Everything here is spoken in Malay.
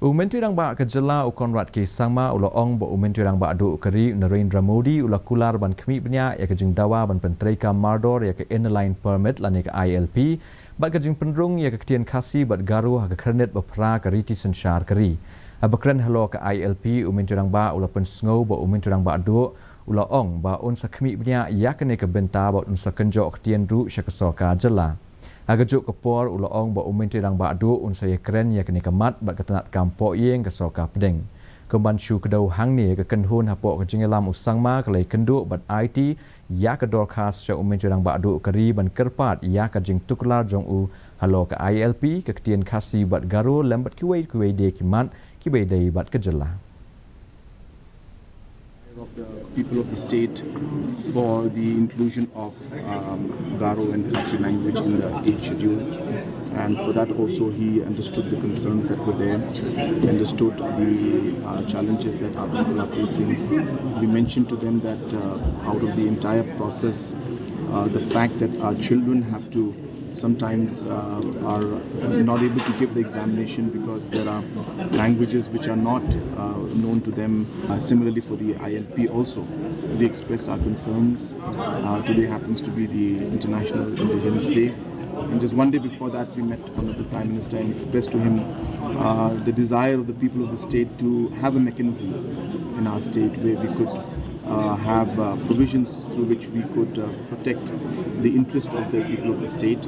Pyntreikam ke jela ukonrat ke sangma ula ong bo Pyntreikam adu kari Narendra Modi ula Kular ban Khmih Bniah ya ke Jingdawa ban Pyntreikam Mardor ya ke inline permit lani ke ILP bat ke Jingpynrung ya ke KHASI bat garu ha ke kernet bapra ke riti sensyar kari abakran halo ke ILP Pyntreikam ula pensngau bo Pyntreikam adu ula ong ba unsa Khmih Bniah ya ke ne ke benta ba unsa kenjo ketien ru syakasoka jela agajuk kepor ula ong ba Pyntreikam adu unsa ye keren ya kene kamat bat ketenat kampo yeng ke soka pedeng kemban syu kedau hang ni ke kenhun hapo ke jingelam usangma kelai kendu bat IT ya ke dorkas sya Pyntreikam adu keri ban kerpat ya ke jing tuklar jong u halo ke ILP ke ketien KHASI bat garu lambat kuwait de kimat kibedai bat kejela of the people of the state for the inclusion of Garo and KHASI language in the 8th schedule, and for that also he understood the concerns that were there, understood the challenges that our people are facing. We mentioned to them that out of the entire process, the fact that our children have to sometimes are not able to give the examination because there are languages which are not known to them. Similarly for the ILP also, we expressed our concerns. Today happens to be the International Indigenous Day, and just one day before that we met Honorable Prime Minister and expressed to him the desire of the people of the state to have a mechanism in our state where we could have provisions through which we could protect the interest of the people of the state.